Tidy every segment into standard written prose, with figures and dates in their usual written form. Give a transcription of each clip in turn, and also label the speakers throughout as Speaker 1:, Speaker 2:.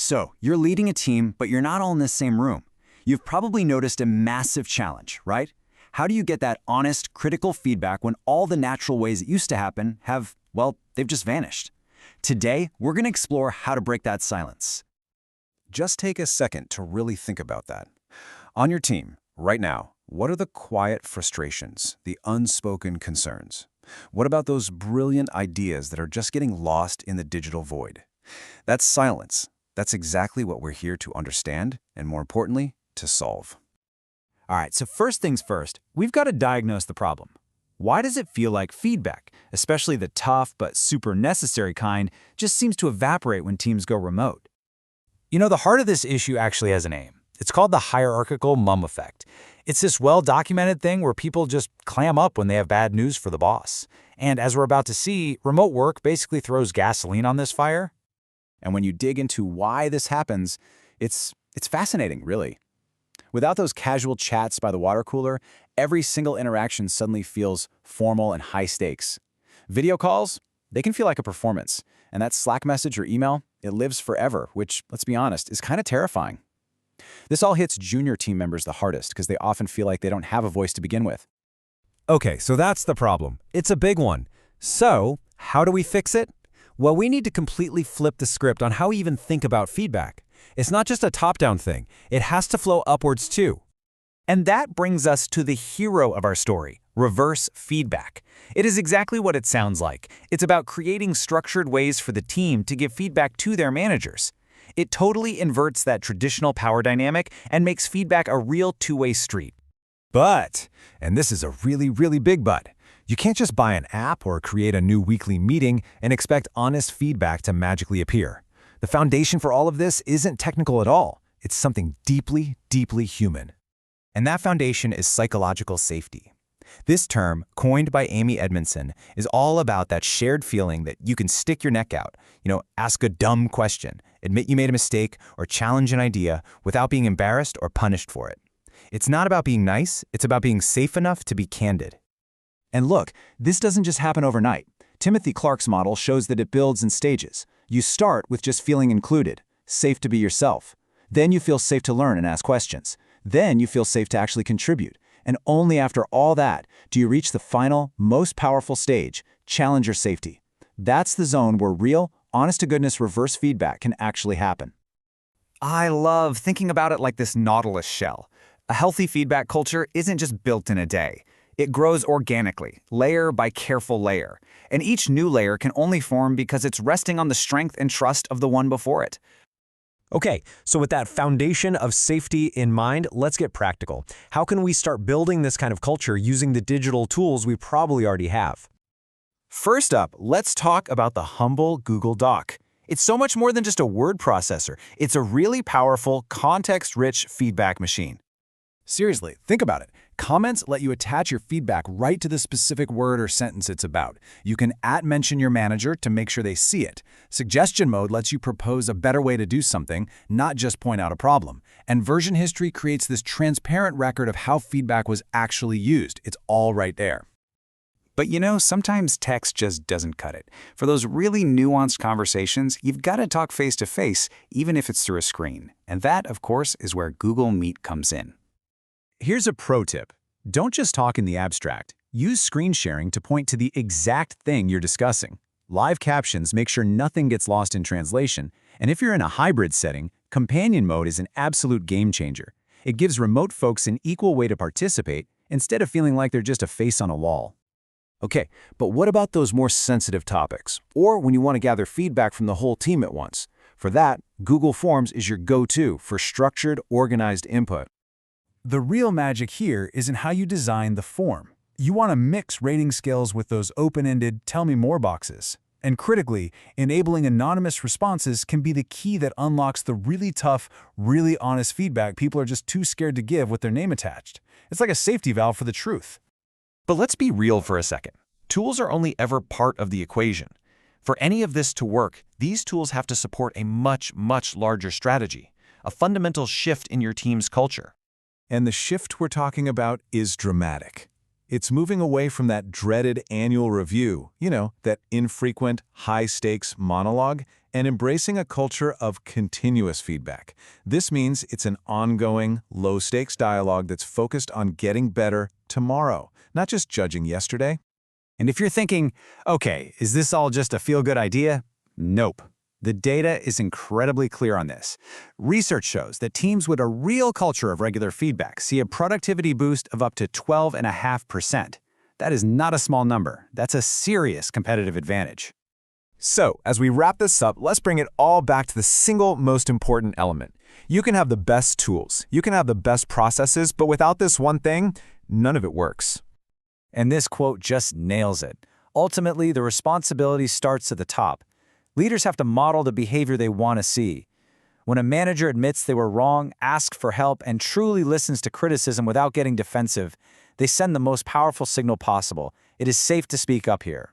Speaker 1: So, you're leading a team, but you're not all in the same room. You've probably noticed a massive challenge, right? How do you get that honest, critical feedback when all the natural ways it used to happen have, well, they've just vanished? Today, we're going to explore how to break that silence.
Speaker 2: Just take a second to really think about that. On your team, right now, what are the quiet frustrations, the unspoken concerns? What about those brilliant ideas that are just getting lost in the digital void? That's silence. That's exactly what we're here to understand, and more importantly, to solve.
Speaker 1: All right, so first things first, we've got to diagnose the problem. Why does it feel like feedback, especially the tough but super necessary kind, just seems to evaporate when teams go remote? You know, the heart of this issue actually has a name. It's called the hierarchical mum effect. It's this well-documented thing where people just clam up when they have bad news for the boss. And as we're about to see, remote work basically throws gasoline on this fire.
Speaker 2: And when you dig into why this happens, it's fascinating, really. Without those casual chats by the water cooler, every single interaction suddenly feels formal and high stakes. Video calls, they can feel like a performance. And that Slack message or email, it lives forever, which, let's be honest, is kind of terrifying. This all hits junior team members the hardest because they often feel like they don't have a voice to begin with.
Speaker 3: Okay, so that's the problem. It's a big one. So, how do we fix it? Well, we need to completely flip the script on how we even think about feedback. It's not just a top-down thing. It has to flow upwards too.
Speaker 1: And that brings us to the hero of our story, reverse feedback. It is exactly what it sounds like. It's about creating structured ways for the team to give feedback to their managers. It totally inverts that traditional power dynamic and makes feedback a real two-way street.
Speaker 3: But, and this is a really, really big but, you can't just buy an app or create a new weekly meeting and expect honest feedback to magically appear. The foundation for all of this isn't technical at all. It's something deeply, deeply human.
Speaker 4: And that foundation is psychological safety. This term, coined by Amy Edmondson, is all about that shared feeling that you can stick your neck out, ask a dumb question, admit you made a mistake, or challenge an idea without being embarrassed or punished for it. It's not about being nice, it's about being safe enough to be candid.
Speaker 2: And look, this doesn't just happen overnight. Timothy Clark's model shows that it builds in stages. You start with just feeling included, safe to be yourself. Then you feel safe to learn and ask questions. Then you feel safe to actually contribute. And only after all that do you reach the final, most powerful stage, challenger safety. That's the zone where real, honest-to-goodness reverse feedback can actually happen.
Speaker 1: I love thinking about it like this nautilus shell. A healthy feedback culture isn't just built in a day. It grows organically, layer by careful layer. And each new layer can only form because it's resting on the strength and trust of the one before it.
Speaker 3: Okay, so with that foundation of safety in mind, let's get practical. How can we start building this kind of culture using the digital tools we probably already have?
Speaker 1: First up, let's talk about the humble Google Doc. It's so much more than just a word processor. It's a really powerful, context-rich feedback machine.
Speaker 2: Seriously, think about it. Comments let you attach your feedback right to the specific word or sentence it's about. You can @mention your manager to make sure they see it. Suggestion mode lets you propose a better way to do something, not just point out a problem. And version history creates this transparent record of how feedback was actually used. It's all right there.
Speaker 1: But sometimes text just doesn't cut it. For those really nuanced conversations, you've got to talk face-to-face, even if it's through a screen. And that, of course, is where Google Meet comes in.
Speaker 2: Here's a pro tip. Don't just talk in the abstract. Use screen sharing to point to the exact thing you're discussing. Live captions make sure nothing gets lost in translation, and if you're in a hybrid setting, companion mode is an absolute game changer. It gives remote folks an equal way to participate instead of feeling like they're just a face on a wall. Okay, but what about those more sensitive topics, or when you want to gather feedback from the whole team at once? For that, Google Forms is your go-to for structured, organized input. The real magic here is in how you design the form. You want to mix rating scales with those open-ended "tell me more" boxes. And critically, enabling anonymous responses can be the key that unlocks the really tough, really honest feedback people are just too scared to give with their name attached. It's like a safety valve for the truth.
Speaker 4: But let's be real for a second. Tools are only ever part of the equation. For any of this to work, these tools have to support a much, much larger strategy, a fundamental shift in your team's culture.
Speaker 2: And the shift we're talking about is dramatic. It's moving away from that dreaded annual review, that infrequent, high-stakes monologue,
Speaker 5: and embracing a culture of continuous feedback. This means it's an ongoing, low-stakes dialogue that's focused on getting better tomorrow, not just judging yesterday.
Speaker 2: And if you're thinking, okay, is this all just a feel-good idea? Nope. The data is incredibly clear on this. Research shows that teams with a real culture of regular feedback see a productivity boost of up to 12.5%. That is not a small number. That's a serious competitive advantage.
Speaker 3: So, as we wrap this up, let's bring it all back to the single most important element. You can have the best tools, you can have the best processes, but without this one thing, none of it works.
Speaker 1: And this quote just nails it. Ultimately, the responsibility starts at the top. Leaders have to model the behavior they want to see. When a manager admits they were wrong, asks for help, and truly listens to criticism without getting defensive, they send the most powerful signal possible. It is safe to speak up here.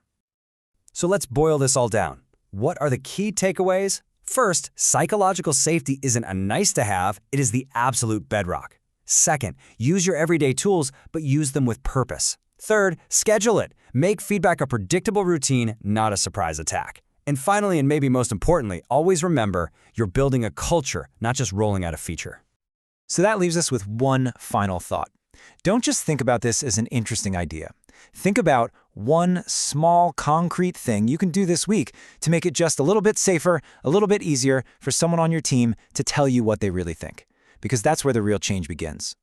Speaker 6: So let's boil this all down. What are the key takeaways? First, psychological safety isn't a nice-to-have, it is the absolute bedrock. Second, use your everyday tools, but use them with purpose. Third, schedule it. Make feedback a predictable routine, not a surprise attack. And finally, and maybe most importantly, always remember, you're building a culture, not just rolling out a feature.
Speaker 1: So that leaves us with one final thought. Don't just think about this as an interesting idea. Think about one small, concrete thing you can do this week to make it just a little bit safer, a little bit easier for someone on your team to tell you what they really think. Because that's where the real change begins.